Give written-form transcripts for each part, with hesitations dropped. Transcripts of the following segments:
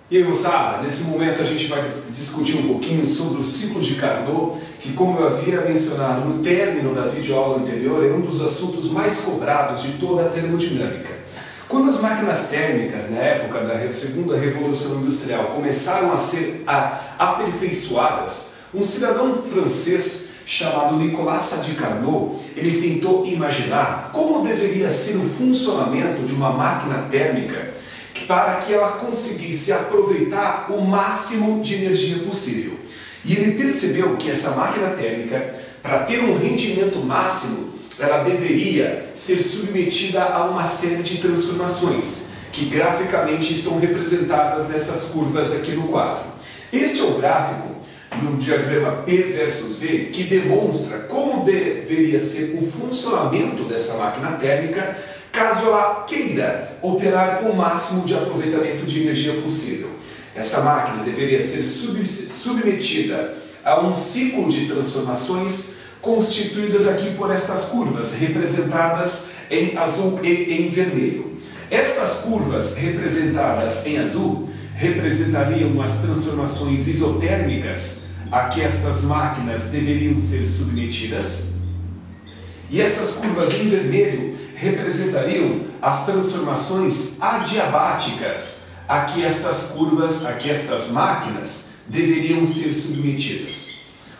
E aí, moçada, nesse momento a gente vai discutir um pouquinho sobre o ciclo de Carnot, que, como eu havia mencionado no término da videoaula anterior, é um dos assuntos mais cobrados de toda a termodinâmica. Quando as máquinas térmicas, na época da segunda Revolução Industrial, começaram a ser aperfeiçoadas, um cidadão francês chamado Nicolas Sadi-Carnot, ele tentou imaginar como deveria ser o funcionamento de uma máquina térmica para que ela conseguisse aproveitar o máximo de energia possível. E ele percebeu que essa máquina térmica, para ter um rendimento máximo, ela deveria ser submetida a uma série de transformações, que graficamente estão representadas nessas curvas aqui no quadro. Este é o gráfico no diagrama P versus V, que demonstra como deveria ser o funcionamento dessa máquina térmica caso ela queira operar com o máximo de aproveitamento de energia possível. Essa máquina deveria ser submetida a um ciclo de transformações constituídas aqui por estas curvas, representadas em azul e em vermelho. Estas curvas representadas em azul representariam as transformações isotérmicas a que estas máquinas deveriam ser submetidas, e essas curvas em vermelho representariam as transformações adiabáticas a que estas máquinas deveriam ser submetidas.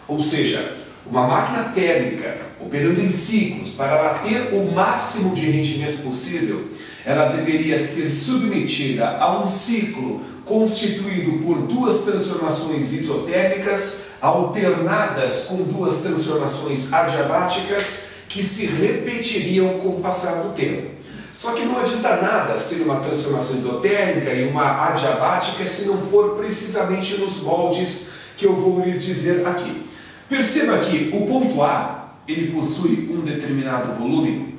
Ou seja, uma máquina térmica operando em ciclos, para ela ter o máximo de rendimento possível, ela deveria ser submetida a um ciclo constituído por duas transformações isotérmicas alternadas com duas transformações adiabáticas que se repetiriam com o passar do tempo. Só que não adianta nada ser uma transformação isotérmica e uma adiabática se não for precisamente nos moldes que eu vou lhes dizer aqui. Perceba que o ponto A, ele possui um determinado volume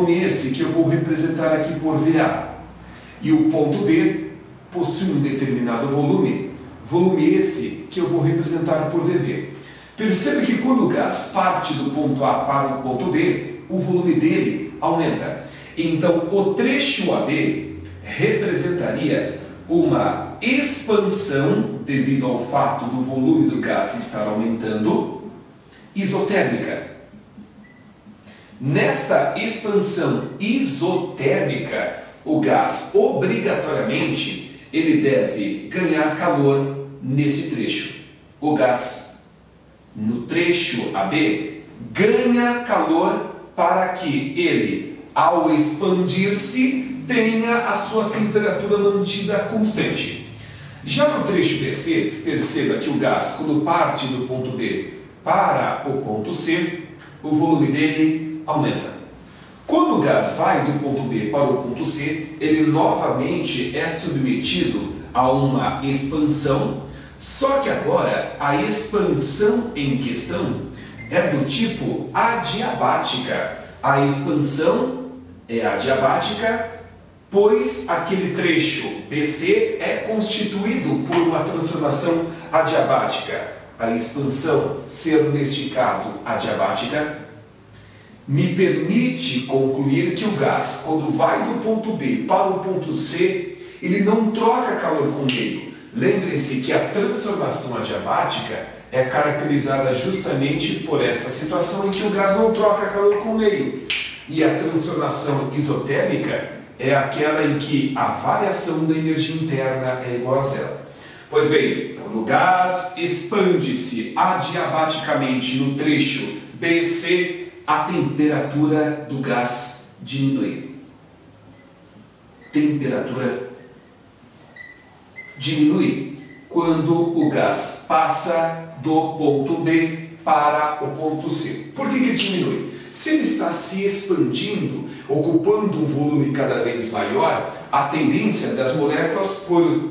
esse que eu vou representar aqui por VA. E o ponto B possui um determinado volume esse que eu vou representar por VB. Perceba que quando o gás parte do ponto A para o ponto B, o volume dele aumenta. Então, o trecho AB representaria uma expansão, devido ao fato do volume do gás estar aumentando, isotérmica. Nesta expansão isotérmica, o gás, obrigatoriamente, ele deve ganhar calor nesse trecho. O gás, no trecho AB, ganha calor para que ele, ao expandir-se, tenha a sua temperatura mantida constante. Já no trecho BC, perceba que o gás, quando parte do ponto B para o ponto C, o volume dele aumenta. Quando o gás vai do ponto B para o ponto C, ele novamente é submetido a uma expansão, só que agora a expansão em questão é do tipo adiabática. A expansão é adiabática, pois aquele trecho BC é constituído por uma transformação adiabática. A expansão ser, neste caso, adiabática, me permite concluir que o gás, quando vai do ponto B para o ponto C, ele não troca calor com o meio. Lembrem-se que a transformação adiabática é caracterizada justamente por essa situação em que o gás não troca calor com o meio. E a transformação isotérmica é aquela em que a variação da energia interna é igual a zero. Pois bem, quando o gás expande-se adiabaticamente no trecho BC, a temperatura do gás diminui. Temperatura diminui quando o gás passa do ponto B para o ponto C. Por que diminui? Se ele está se expandindo, ocupando um volume cada vez maior, a tendência das moléculas,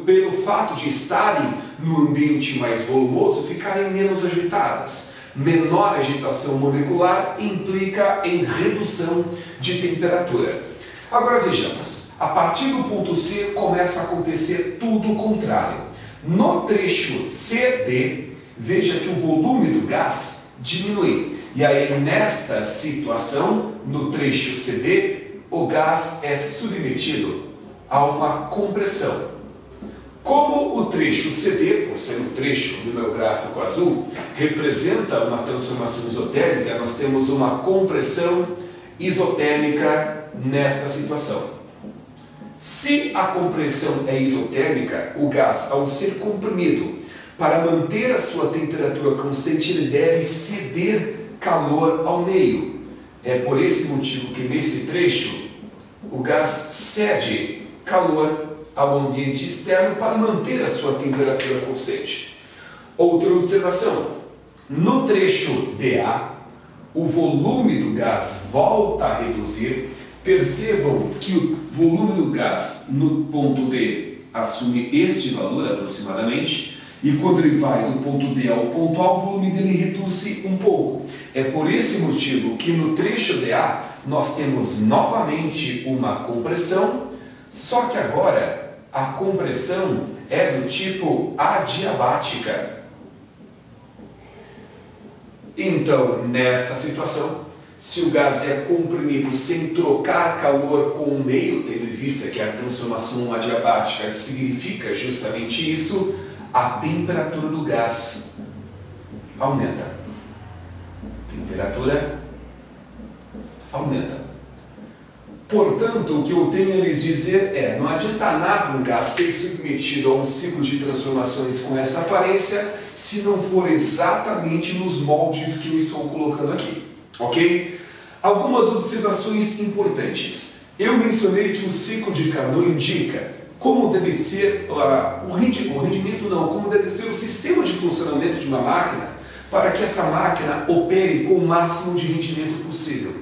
pelo fato de estarem no ambiente mais volumoso, ficarem menos agitadas. Menor agitação molecular implica em redução de temperatura. Agora vejamos, a partir do ponto C começa a acontecer tudo o contrário. No trecho CD, veja que o volume do gás diminui. E aí, nesta situação, no trecho CD, o gás é submetido a uma compressão. Como o trecho CD, por ser um trecho do meu gráfico azul, representa uma transformação isotérmica, nós temos uma compressão isotérmica nesta situação. Se a compressão é isotérmica, o gás, ao ser comprimido, para manter a sua temperatura constante, ele deve ceder calor ao meio. É por esse motivo que nesse trecho o gás cede calor ao ambiente externo para manter a sua temperatura constante. Outra observação: no trecho DA, o volume do gás volta a reduzir. Percebam que o volume do gás no ponto D assume este valor aproximadamente, e quando ele vai do ponto D ao ponto A, o volume dele reduz-se um pouco. É por esse motivo que no trecho DA nós temos novamente uma compressão, só que agora a compressão é do tipo adiabática. Então, nesta situação, se o gás é comprimido sem trocar calor com o meio, tendo em vista que a transformação adiabática significa justamente isso, a temperatura do gás aumenta. Temperatura aumenta. Portanto, o que eu tenho a lhes dizer é: não adianta nada um gás ser submetido a um ciclo de transformações com essa aparência se não for exatamente nos moldes que eu estou colocando aqui. Ok? Algumas observações importantes. Eu mencionei que o ciclo de Carnot indica como deve ser como deve ser o sistema de funcionamento de uma máquina para que essa máquina opere com o máximo de rendimento possível.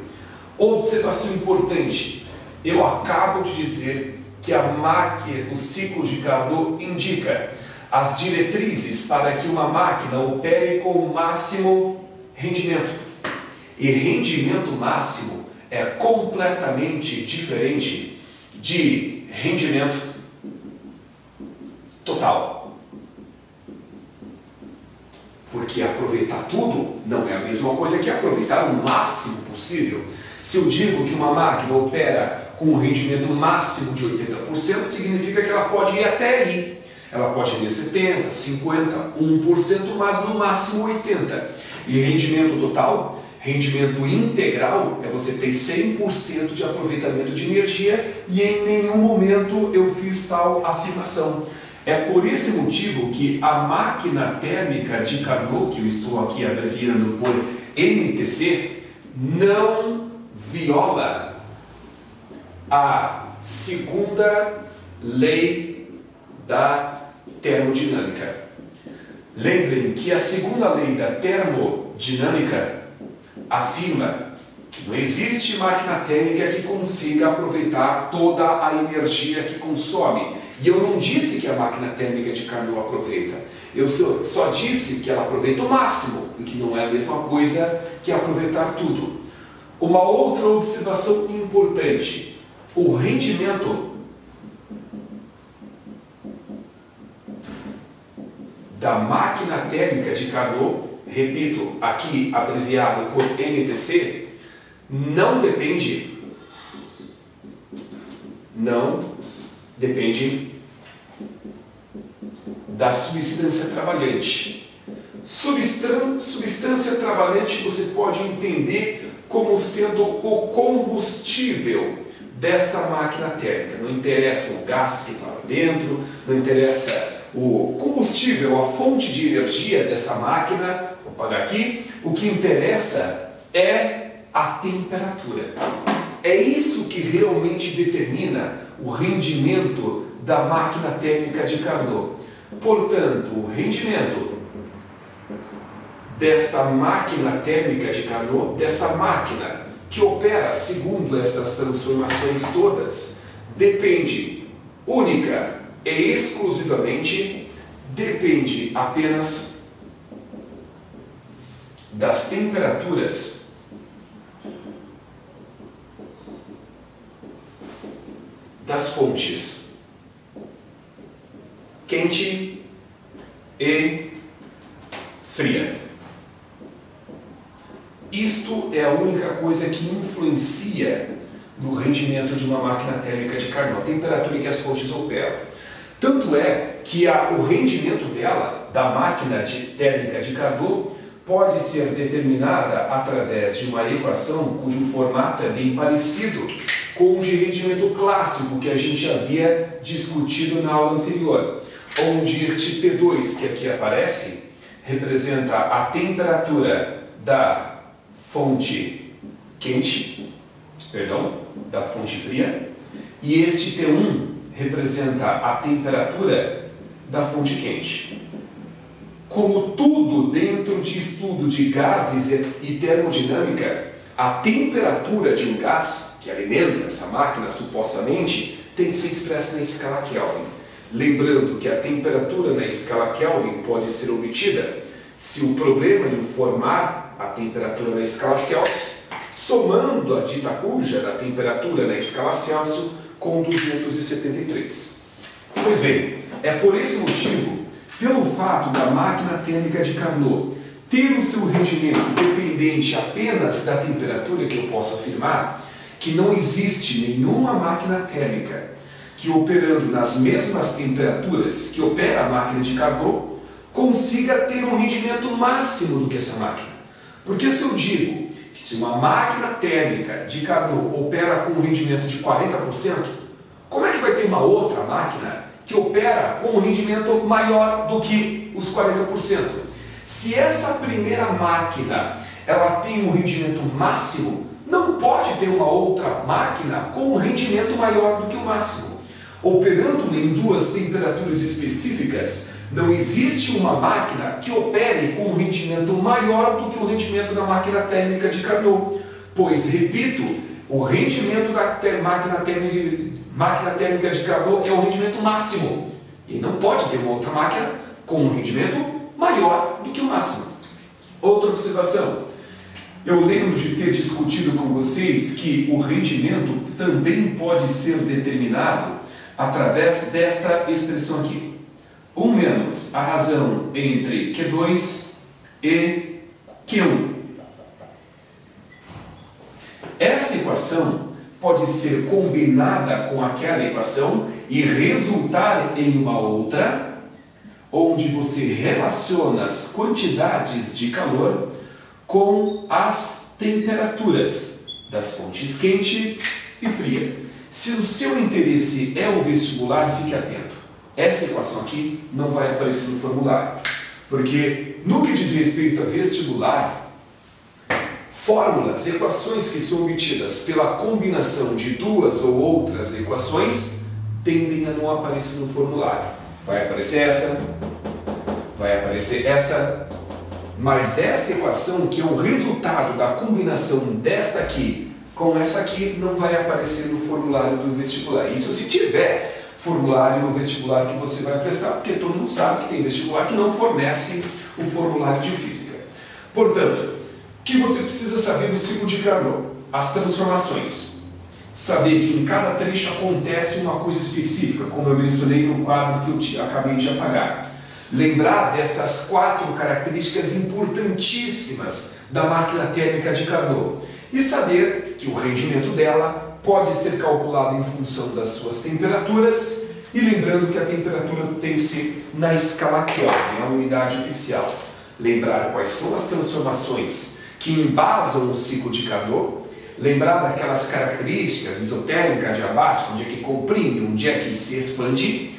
Observação importante: eu acabo de dizer que o ciclo de Carnot indica as diretrizes para que uma máquina opere com o máximo rendimento. E rendimento máximo é completamente diferente de rendimento total. Porque aproveitar tudo não é a mesma coisa que aproveitar o máximo possível. Se eu digo que uma máquina opera com um rendimento máximo de 80%, significa que ela pode ir até aí. Ela pode ir 70%, 50%, 1%, mas no máximo 80%. E rendimento total, rendimento integral, é você ter 100% de aproveitamento de energia, e em nenhum momento eu fiz tal afirmação. É por esse motivo que a máquina térmica de Carnot, que eu estou aqui abreviando por MTC, não viola a segunda lei da termodinâmica. Lembrem que a segunda lei da termodinâmica afirma que não existe máquina térmica que consiga aproveitar toda a energia que consome. E eu não disse que a máquina térmica de Carnot aproveita. Eu só disse que ela aproveita o máximo, e que não é a mesma coisa que aproveitar tudo. Uma outra observação importante: o rendimento da máquina térmica de Carnot, repito, aqui abreviado por MTC, não depende da substância trabalhante. Substância trabalhante você pode entender como sendo o combustível desta máquina térmica. Não interessa o gás que está lá dentro, não interessa o combustível, a fonte de energia dessa máquina. Vou apagar aqui. O que interessa é a temperatura. É isso que realmente determina o rendimento da máquina térmica de Carnot. Portanto, o rendimento desta máquina térmica de Carnot, dessa máquina que opera segundo estas transformações todas, depende única e exclusivamente, depende apenas das temperaturas das fontes quente e fria. Isto é a única coisa que influencia no rendimento de uma máquina térmica de Carnot, a temperatura em que as fontes operam. Tanto é que o rendimento dela, da máquina térmica de Carnot, pode ser determinada através de uma equação cujo formato é bem parecido com o de rendimento clássico que a gente havia discutido na aula anterior, onde este T2 que aqui aparece representa a temperatura da fonte quente, da fonte fria, e este T1 representa a temperatura da fonte quente. Como tudo dentro de estudo de gases e termodinâmica, a temperatura de um gás que alimenta essa máquina supostamente tem que ser expressa na escala Kelvin. Lembrando que a temperatura na escala Kelvin pode ser obtida se o problema informar a temperatura na escala Celsius, somando a dita cuja da temperatura na escala Celsius com 273. Pois bem, é por esse motivo, pelo fato da máquina térmica de Carnot ter o seu rendimento dependente apenas da temperatura, que eu posso afirmar que não existe nenhuma máquina térmica que, operando nas mesmas temperaturas que opera a máquina de Carnot, consiga ter um rendimento máximo do que essa máquina. Porque se eu digo que se uma máquina térmica de Carnot opera com um rendimento de 40%, como é que vai ter uma outra máquina que opera com um rendimento maior do que os 40%? Se essa primeira máquina ela tem um rendimento máximo, não pode ter uma outra máquina com um rendimento maior do que o máximo. Operando em duas temperaturas específicas, não existe uma máquina que opere com um rendimento maior do que o rendimento da máquina térmica de Carnot, pois, repito, o rendimento da máquina térmica de Carnot é o rendimento máximo, e não pode ter uma outra máquina com um rendimento maior do que o máximo. Outra observação, eu lembro de ter discutido com vocês que o rendimento também pode ser determinado através desta expressão aqui. 1 menos a razão entre Q2 e Q1. Esta equação pode ser combinada com aquela equação e resultar em uma outra, onde você relaciona as quantidades de calor com as temperaturas das fontes quente e fria. Se o seu interesse é o vestibular, fique atento. Essa equação aqui não vai aparecer no formulário, porque no que diz respeito a vestibular, fórmulas, equações que são obtidas pela combinação de duas ou outras equações tendem a não aparecer no formulário. Vai aparecer essa, mas esta equação, que é o resultado da combinação desta aqui com essa aqui, não vai aparecer no formulário do vestibular. Isso se tiver formulário no vestibular que você vai prestar, porque todo mundo sabe que tem vestibular que não fornece o formulário de física. Portanto, o que você precisa saber do ciclo de Carnot? As transformações. Saber que em cada trecho acontece uma coisa específica, como eu mencionei no quadro que eu acabei de apagar. Lembrar destas 4 características importantíssimas da máquina térmica de Carnot. E saber que o rendimento dela pode ser calculado em função das suas temperaturas, e lembrando que a temperatura tem que ser na escala Kelvin, a unidade oficial. Lembrar quais são as transformações que embasam o ciclo de Carnot, lembrar daquelas características isotérmica, adiabática, onde é que comprime, onde é que se expande,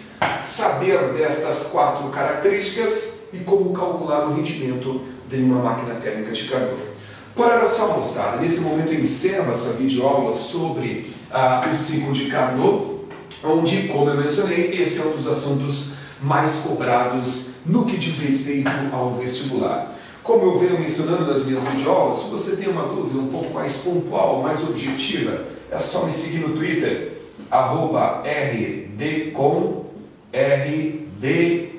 saber destas 4 características e como calcular o rendimento de uma máquina térmica de Carnot. Para só, moçada, nesse momento eu encerro essa videoaula sobre o ciclo de Carnot, onde, como eu mencionei, esse é um dos assuntos mais cobrados no que diz respeito ao vestibular. Como eu venho mencionando nas minhas videoaulas, se você tem uma dúvida um pouco mais pontual, mais objetiva, é só me seguir no Twitter, @rdecon, RDECON,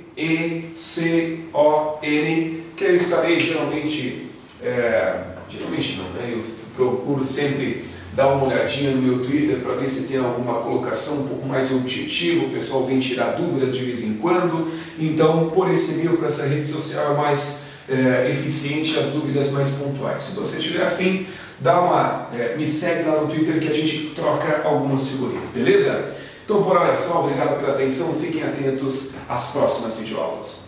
que eu estarei geralmente não, né? Eu procuro sempre dar uma olhadinha no meu Twitter para ver se tem alguma colocação um pouco mais objetiva. O pessoal vem tirar dúvidas de vez em quando, então por esse meio, para essa rede social, é mais eficiente, as dúvidas mais pontuais. Se você tiver afim, me segue lá no Twitter que a gente troca algumas figurinhas, beleza? Então, por hora é só, obrigado pela atenção, fiquem atentos às próximas videoaulas.